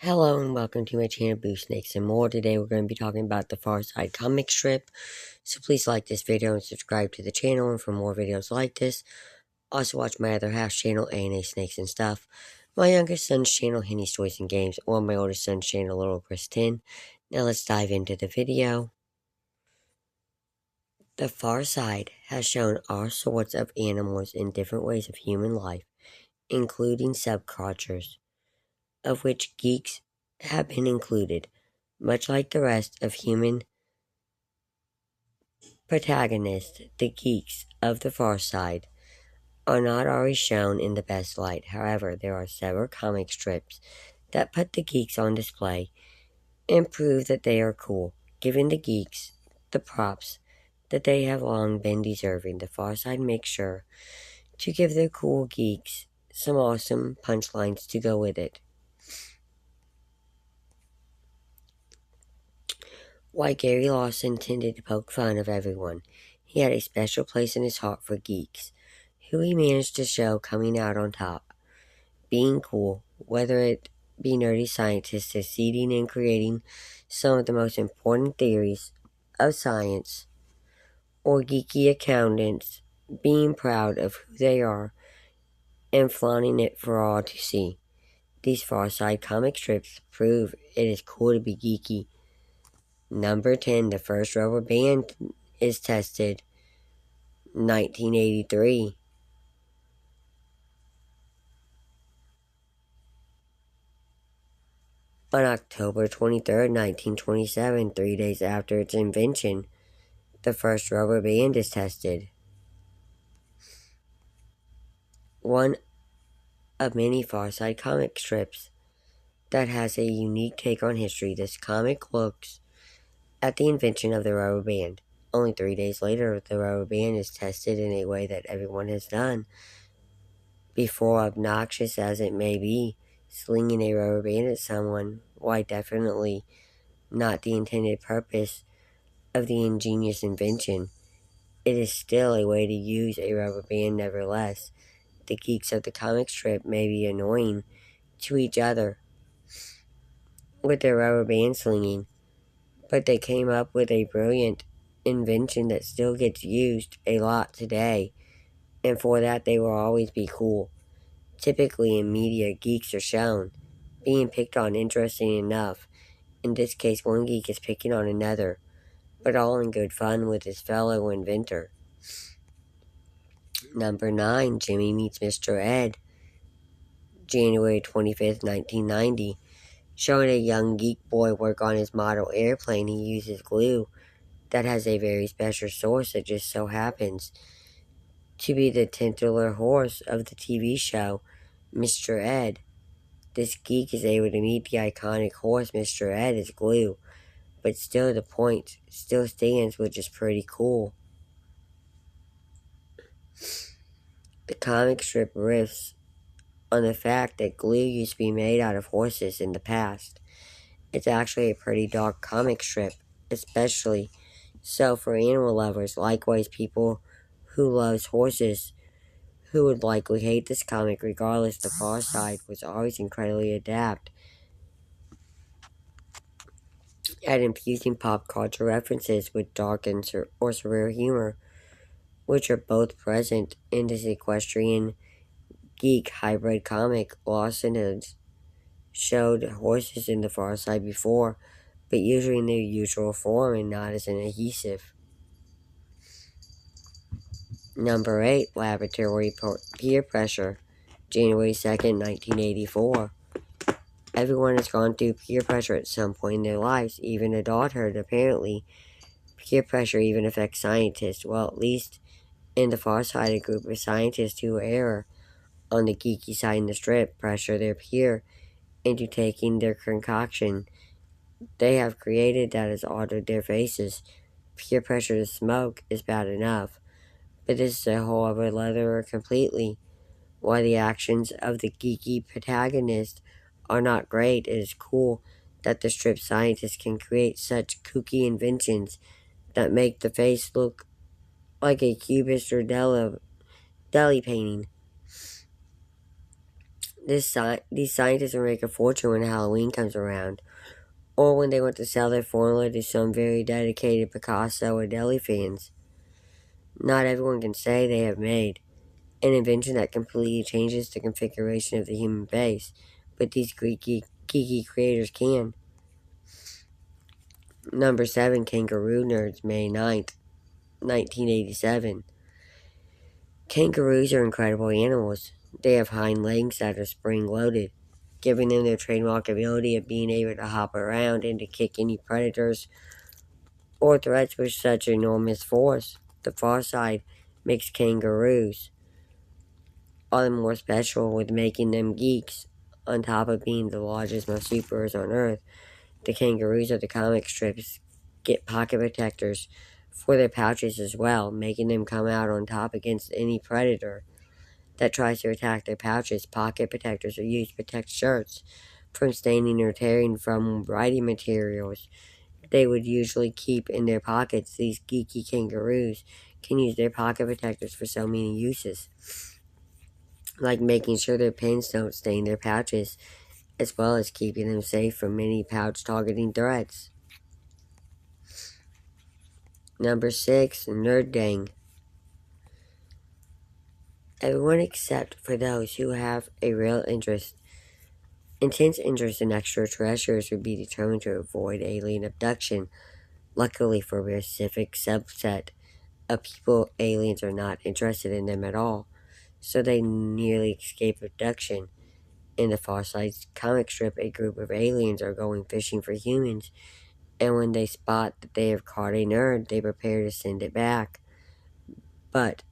Hello and welcome to my channel Boo Snakes and More. Today we're going to be talking about the Far Side comic strip. So please like this video and subscribe to the channel and for more videos like this. Also watch my other half's channel, A&A Snakes and Stuff. My youngest son's channel, Henny's Toys and Games, or my oldest son's channel, Little Chris 10. Now let's dive into the video. The Far Side has shown all sorts of animals in different ways of human life, including subcultures, of which geeks have been included. Much like the rest of human protagonists, the geeks of the Far Side are not always shown in the best light. However, there are several comic strips that put the geeks on display and prove that they are cool, giving the geeks the props that they have long been deserving. The Far Side makes sure to give their cool geeks some awesome punchlines to go with it. Why Gary Lawson tended to poke fun of everyone, he had a special place in his heart for geeks, who he managed to show coming out on top, being cool, whether it be nerdy scientists succeeding in creating some of the most important theories of science, or geeky accountants being proud of who they are and flaunting it for all to see. These Far Side comic strips prove it is cool to be geeky. Number 10, the first rubber band is tested, 1983. On October 23rd, 1927, 3 days after its invention, the first rubber band is tested. One of many Far Side comic strips that has a unique take on history, this comic looks at the invention of the rubber band. Only 3 days later, the rubber band is tested in a way that everyone has done before. Obnoxious as it may be, slinging a rubber band at someone, why definitely not the intended purpose of the ingenious invention. It is still a way to use a rubber band nevertheless. The geeks of the comic strip may be annoying to each other with their rubber band slinging, but they came up with a brilliant invention that still gets used a lot today, and for that they will always be cool. Typically in media, geeks are shown being picked on, interesting enough. In this case, one geek is picking on another, but all in good fun with his fellow inventor. Number 9, Jimmy Meets Mr. Ed, January 25th, 1990. Showing a young geek boy work on his model airplane, he uses glue that has a very special source that just so happens to be the titular horse of the TV show, Mr. Ed. This geek is able to meet the iconic horse Mr. Ed is glue, but still the point still stands, which is pretty cool. The comic strip riffs on the fact that glue used to be made out of horses in the past. It's actually a pretty dark comic strip, especially so for animal lovers. Likewise, people who loves horses who would likely hate this comic regardless. The Far Side was always incredibly adept at infusing pop culture references with dark and or surreal humor, which are both present in this equestrian geek hybrid comic. Lawson has showed horses in the Far Side before, but usually in their usual form and not as an adhesive. Number 8, Laboratory Peer Pressure, January 2nd, 1984. Everyone has gone through peer pressure at some point in their lives, even adulthood. Apparently, peer pressure even affects scientists. Well, at least in the Far Side, a group of scientists who err on the geeky side in the strip pressure their peer into taking their concoction they have created that has altered their faces. Peer pressure to smoke is bad enough, but this is a whole other level completely. While the actions of the geeky protagonist are not great, it is cool that the strip scientists can create such kooky inventions that make the face look like a cubist or deli painting. These scientists will make a fortune when Halloween comes around, or when they want to sell their formula to some very dedicated Picasso or Deli fans. Not everyone can say they have made an invention that completely changes the configuration of the human face, but these geeky creators can. Number 7, Kangaroo Nerds, May 9th, 1987. Kangaroos are incredible animals. They have hind legs that are spring-loaded, giving them their trademark ability of being able to hop around and to kick any predators or threats with such enormous force. The far side makes kangaroos all the more special with making them geeks. On top of being the largest marsupials on Earth, the kangaroos of the comic strips get pocket protectors for their pouches as well, making them come out on top against any predator that tries to attack their pouches. Pocket protectors are used to protect shirts from staining or tearing from writing materials they would usually keep in their pockets. These geeky kangaroos can use their pocket protectors for so many uses, like making sure their pins don't stain their pouches, as well as keeping them safe from many pouch targeting threats. Number 6, Nerd Dang. Everyone except for those who have a real intense interest in extraterrestrials would be determined to avoid alien abduction. Luckily for a specific subset of people, aliens are not interested in them at all, so they nearly escape abduction. In the Far Side comic strip, a group of aliens are going fishing for humans, and when they spot that they have caught a nerd, they prepare to send it back. But,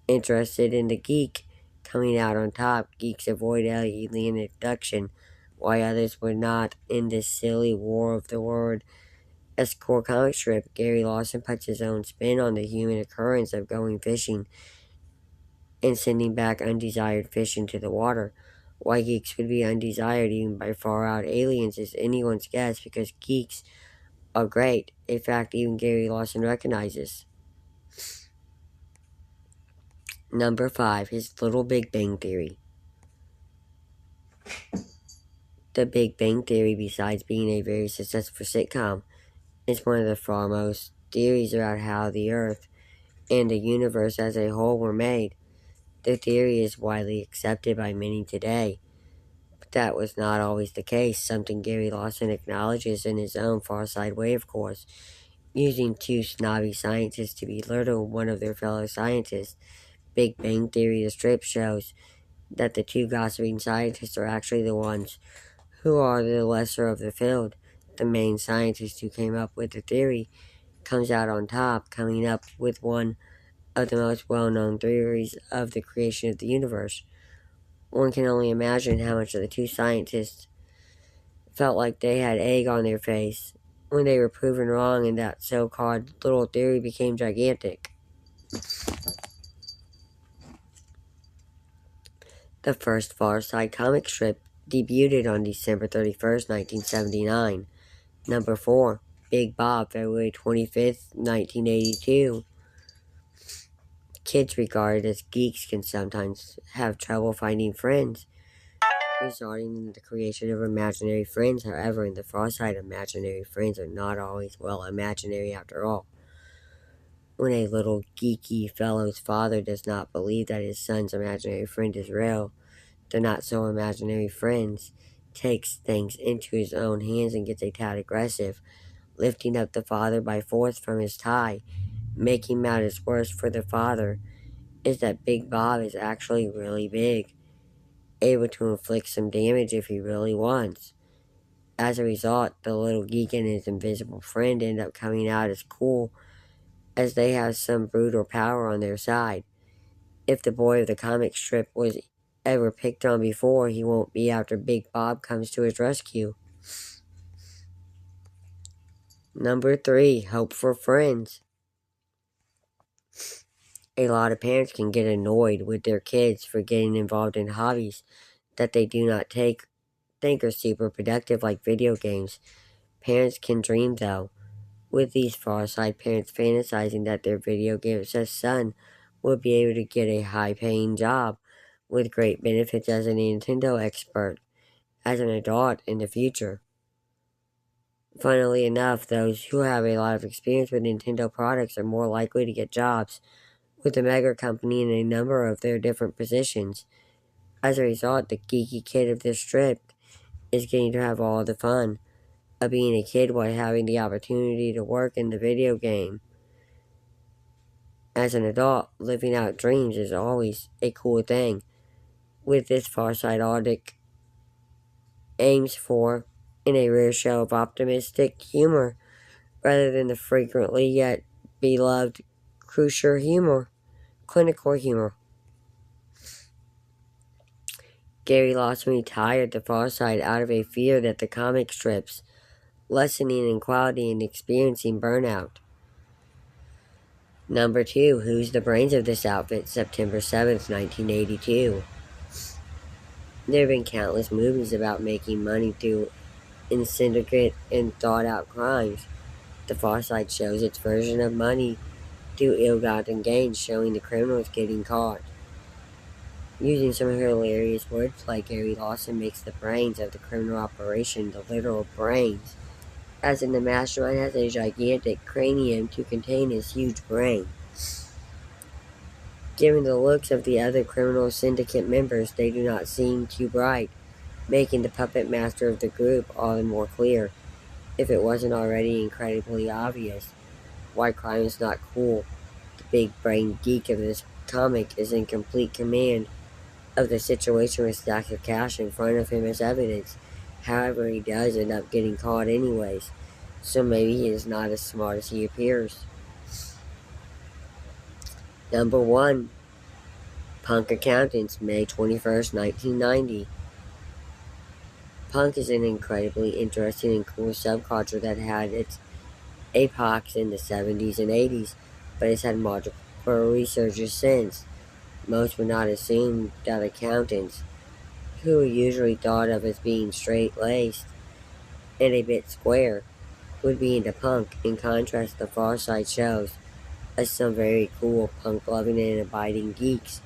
interested in the geek coming out on top, geeks avoid alien abduction, while others would not. In this silly war of the word core comic strip, Gary Lawson puts his own spin on the human occurrence of going fishing and sending back undesired fish into the water. Why geeks would be undesired even by far out aliens is anyone's guess, because geeks are great, a fact even Gary Lawson recognizes. Number 5, his Little Big Bang Theory. The Big Bang Theory, besides being a very successful sitcom, is one of the foremost theories about how the Earth and the universe as a whole were made. The theory is widely accepted by many today, but that was not always the case, something Gary Lawson acknowledges in his own Far Side way, of course, using two snobby scientists to belittle one of their fellow scientists. Big Bang Theory, the strip, shows that the two gossiping scientists are actually the ones who are the lesser of the field. The main scientist who came up with the theory comes out on top, coming up with one of the most well-known theories of the creation of the universe. One can only imagine how much of the two scientists felt like they had egg on their face when they were proven wrong and that so-called little theory became gigantic. The first Far Side comic strip debuted on December 31st, 1979. Number 4, Big Bob, February 25th, 1982. Kids regarded as geeks can sometimes have trouble finding friends, resulting in the creation of imaginary friends. However, in the Far Side, imaginary friends are not always, well, imaginary after all. When a little geeky fellow's father does not believe that his son's imaginary friend is real, the not-so-imaginary friend takes things into his own hands and gets a tad aggressive, lifting up the father by force from his tie. Making matters worse for the father is that Big Bob is actually really big, able to inflict some damage if he really wants. As a result, the little geek and his invisible friend end up coming out as cool, as they have some brutal power on their side. If the boy of the comic strip was ever picked on before, he won't be after Big Bob comes to his rescue. Number 3, Hope for Friends. A lot of parents can get annoyed with their kids for getting involved in hobbies that they do not think are super productive, like video games. Parents can dream, though, with these far side parents fantasizing that their video game obsessed son will be able to get a high paying job, with great benefits as a Nintendo expert as an adult in the future. Funnily enough, those who have a lot of experience with Nintendo products are more likely to get jobs with the mega company in a number of their different positions. As a result, the geeky kid of this strip is getting to have all the fun of being a kid while having the opportunity to work in the video game. As an adult, living out dreams is always a cool thing. With this Farsighted aims for, in a rare show of optimistic humor, rather than the frequently yet beloved clinical humor. Gary Lawson retired the Far Side out of a fear that the comic strips lessening in quality and experiencing burnout. Number 2. Who's the brains of this outfit? September 7th, 1982. There have been countless movies about making money through insignificant and thought-out crimes. The Far Side shows its version of money through ill-gotten gains, showing the criminals getting caught. Using some hilarious wordplay, Gary Lawson makes the brains of the criminal operation the literal brains, as in the mastermind has a gigantic cranium to contain his huge brain. Given the looks of the other criminal syndicate members, they do not seem too bright, making the puppet master of the group all the more clear, if it wasn't already incredibly obvious, why crime is not cool. The big-brained geek of this comic is in complete command of the situation with stacks of cash in front of him as evidence. However, he does end up getting caught anyways, so maybe he is not as smart as he appears. Number 1. Punk Accountants, May 21st, 1990. Punk is an incredibly interesting and cool subculture that had its apex in the 70s and 80s, but has had multiple resurgences since. Most would not assume that accountants, who are usually thought of as being straight-laced and a bit square, would be into punk. In contrast, the Far Side shows us some very cool punk-loving and abiding geeks.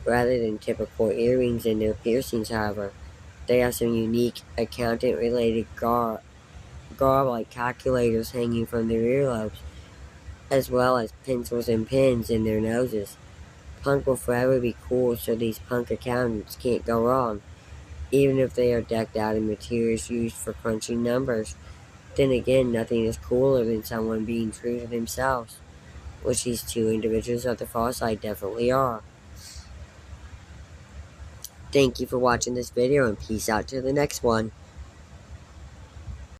Rather than typical earrings and no piercings, however, they have some unique accountant-related garb like calculators hanging from their earlobes, as well as pencils and pens in their noses. Punk will forever be cool, so these punk accountants can't go wrong, even if they are decked out in materials used for crunching numbers. Then again, nothing is cooler than someone being true to themselves, which these two individuals of the Far Side definitely are. Thank you for watching this video, and peace out to the next one.